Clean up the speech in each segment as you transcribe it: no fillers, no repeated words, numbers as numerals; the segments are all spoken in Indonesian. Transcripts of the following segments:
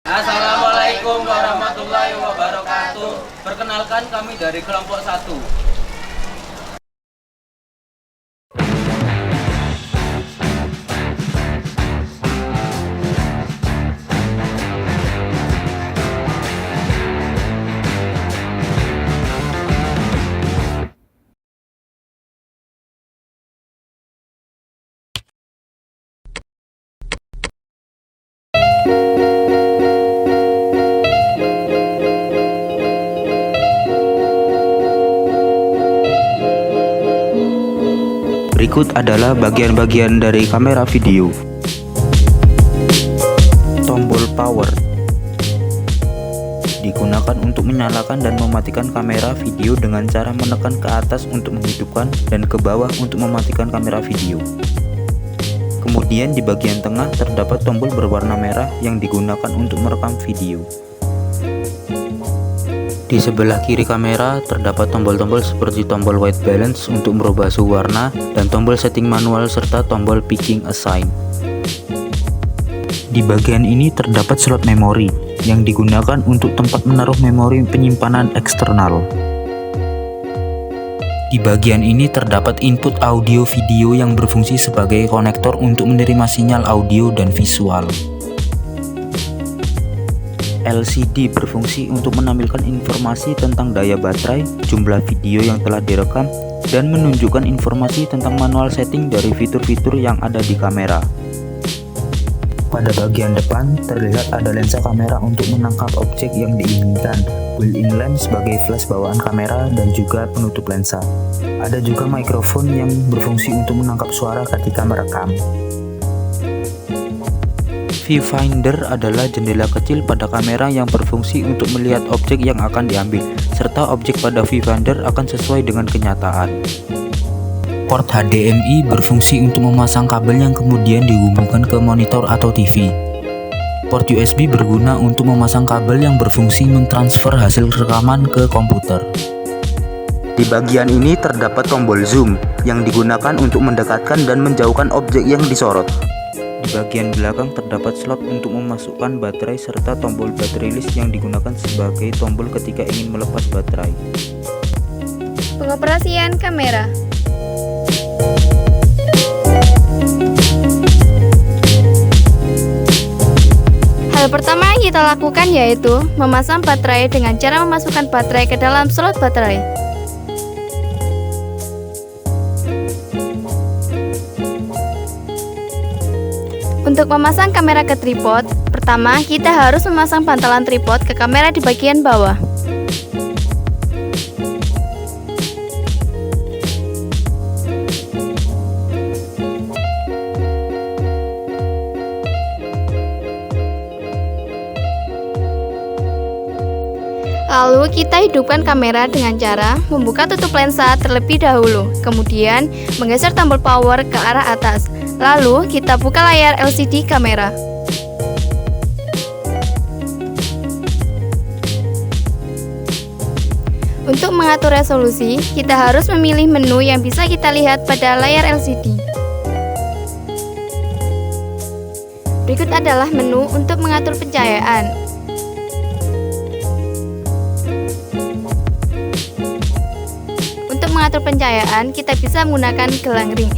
Assalamualaikum warahmatullahi wabarakatuh. Perkenalkan, kami dari kelompok 1. Berikut adalah bagian-bagian dari kamera video. Tombol power digunakan untuk menyalakan dan mematikan kamera video dengan cara menekan ke atas untuk menghidupkan dan ke bawah untuk mematikan kamera video. Kemudian di bagian tengah terdapat tombol berwarna merah yang digunakan untuk merekam video. Di sebelah kiri kamera terdapat tombol-tombol seperti tombol white balance untuk merubah suhu warna dan tombol setting manual serta tombol picking assign. Di bagian ini terdapat slot memori yang digunakan untuk tempat menaruh memori penyimpanan eksternal. Di bagian ini terdapat input audio video yang berfungsi sebagai konektor untuk menerima sinyal audio dan visual. LCD berfungsi untuk menampilkan informasi tentang daya baterai, jumlah video yang telah direkam, dan menunjukkan informasi tentang manual setting dari fitur-fitur yang ada di kamera. Pada bagian depan, terlihat ada lensa kamera untuk menangkap objek yang diinginkan, built-in lens sebagai flash bawaan kamera, dan juga penutup lensa. Ada juga mikrofon yang berfungsi untuk menangkap suara ketika merekam. Viewfinder adalah jendela kecil pada kamera yang berfungsi untuk melihat objek yang akan diambil, serta objek pada viewfinder akan sesuai dengan kenyataan. Port HDMI berfungsi untuk memasang kabel yang kemudian dihubungkan ke monitor atau TV. Port USB berguna untuk memasang kabel yang berfungsi mentransfer hasil rekaman ke komputer. Di bagian ini terdapat tombol zoom yang digunakan untuk mendekatkan dan menjauhkan objek yang disorot. Di bagian belakang terdapat slot untuk memasukkan baterai serta tombol battery list yang digunakan sebagai tombol ketika ingin melepas baterai. Pengoperasian kamera. Hal pertama yang kita lakukan yaitu memasang baterai dengan cara memasukkan baterai ke dalam slot baterai. Untuk memasang kamera ke tripod, pertama kita harus memasang bantalan tripod ke kamera di bagian bawah. Lalu kita hidupkan kamera dengan cara membuka tutup lensa terlebih dahulu, kemudian menggeser tombol power ke arah atas. Lalu kita buka layar LCD kamera. Untuk mengatur resolusi, kita harus memilih menu yang bisa kita lihat pada layar LCD. Berikut adalah menu untuk mengatur pencahayaan. Untuk mengatur pencahayaan, kita bisa menggunakan gelang ring.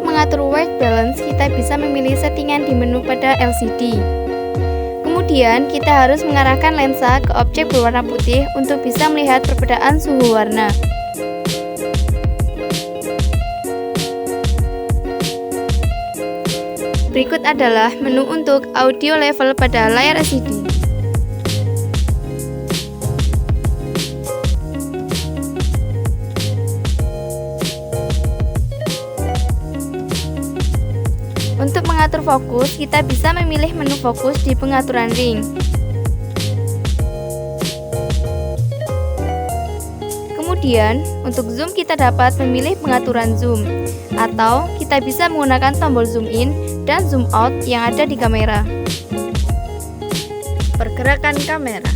Mengatur white balance, kita bisa memilih settingan di menu pada LCD. Kemudian kita harus mengarahkan lensa ke objek berwarna putih untuk bisa melihat perbedaan suhu warna. Berikut adalah menu untuk audio level pada layar LCD. Untuk mengatur fokus, kita bisa memilih menu fokus di pengaturan ring. Kemudian, untuk zoom kita dapat memilih pengaturan zoom, atau kita bisa menggunakan tombol zoom in dan zoom out yang ada di kamera. Pergerakan kamera.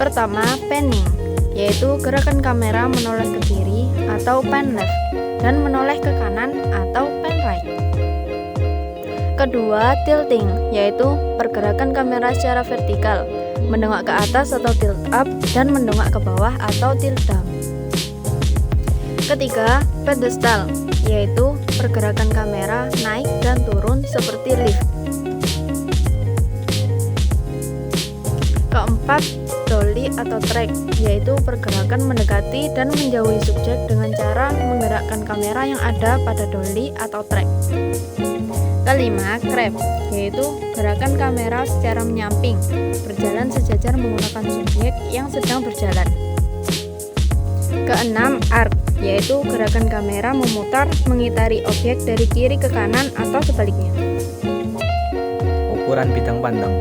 Pertama, panning, yaitu gerakan kamera menoleh ke kiri atau pan left, dan menoleh ke kanan atau pan right. Kedua, tilting, yaitu pergerakan kamera secara vertikal, mendongak ke atas atau tilt up, dan mendongak ke bawah atau tilt down. Ketiga, pedestal, yaitu pergerakan kamera naik dan turun seperti lift. Keempat, dolly atau track, yaitu pergerakan mendekati dan menjauhi subjek dengan cara menggerakkan kamera yang ada pada dolly atau track. Kelima, crab, yaitu gerakan kamera secara menyamping, berjalan sejajar menggunakan subjek yang sedang berjalan. Keenam, arc, yaitu gerakan kamera memutar mengitari objek dari kiri ke kanan atau sebaliknya. Ukuran bidang pandang.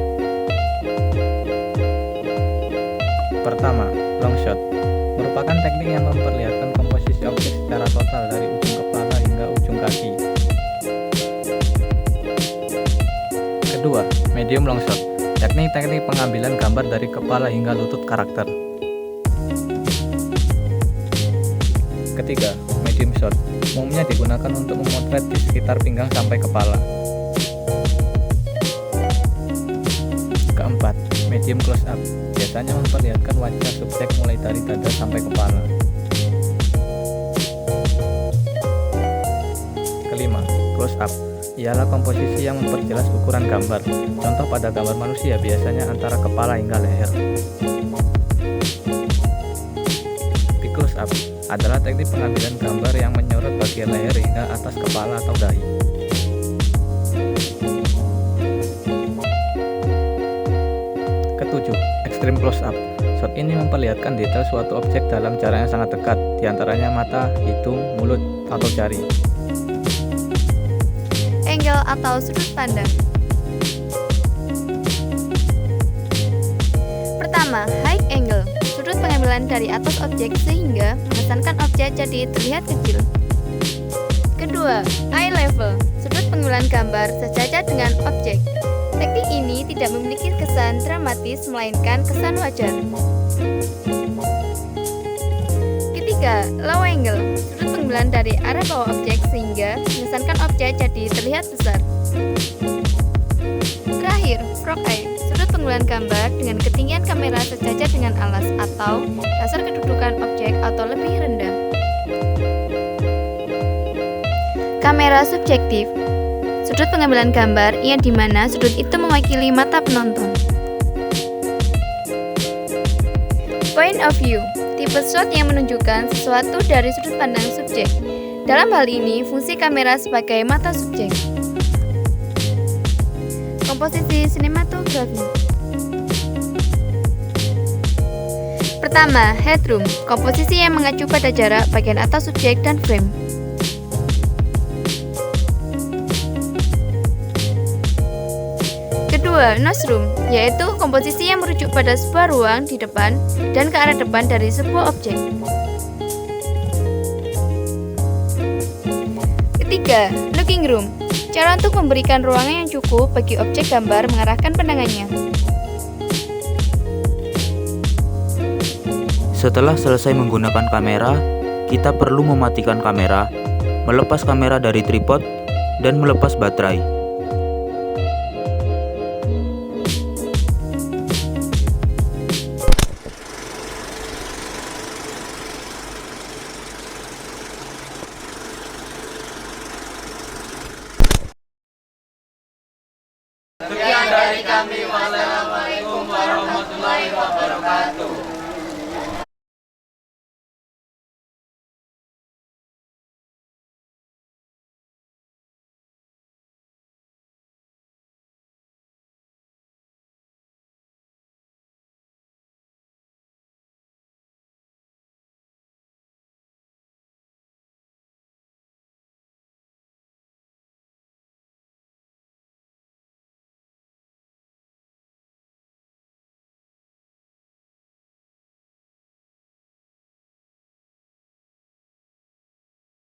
Pertama, long shot merupakan teknik yang memperlihatkan komposisi objek secara total dari ujung kepala hingga ujung kaki. Kedua, medium long shot, yakni teknik pengambilan gambar dari kepala hingga lutut karakter. Ketiga, medium shot, umumnya digunakan untuk memotret di sekitar pinggang sampai kepala. Keempat, medium close up, biasanya memperlihatkan wajah subjek mulai dari dada sampai kepala. Kelima, close up, ialah komposisi yang memperjelas ukuran gambar. Contoh pada gambar manusia biasanya antara kepala hingga leher. Di close up adalah teknik pengambilan gambar yang menyorot bagian leher hingga atas kepala atau dahi. Ketujuh, extreme close up. Shot ini memperlihatkan detail suatu objek dalam jarak yang sangat dekat, diantaranya mata, hidung, mulut, atau jari. Angle atau sudut pandang. Pertama, high angle, sudut pengambilan dari atas objek sehingga mengesankan objek jadi terlihat kecil. Kedua, eye level, sudut pengambilan gambar sejajar dengan objek. Teknik ini tidak memiliki kesan dramatis melainkan kesan wajar. Ketiga, low angle, sudut pengambilan dari arah bawah objek sehingga mengesankan objek jadi terlihat besar. Terakhir, frog eye, sudut pengambilan gambar dengan ketinggian kamera sejajar dengan alas atau dasar kedudukan objek atau lebih rendah. Kamera subjektif, sudut pengambilan gambar yang dimana sudut itu mewakili mata penonton. Point of view, tipe shot yang menunjukkan sesuatu dari sudut pandang subjek. Dalam hal ini, fungsi kamera sebagai mata subjek. Komposisi sinematografi. Pertama, headroom, komposisi yang mengacu pada jarak bagian atas subjek dan frame. Kedua, noseroom, yaitu komposisi yang merujuk pada sebuah ruang di depan dan ke arah depan dari sebuah objek. Ketiga, looking room, cara untuk memberikan ruangan yang cukup bagi objek gambar mengarahkan pandangannya. Setelah selesai menggunakan kamera, kita perlu mematikan kamera, melepas kamera dari tripod, dan melepas baterai.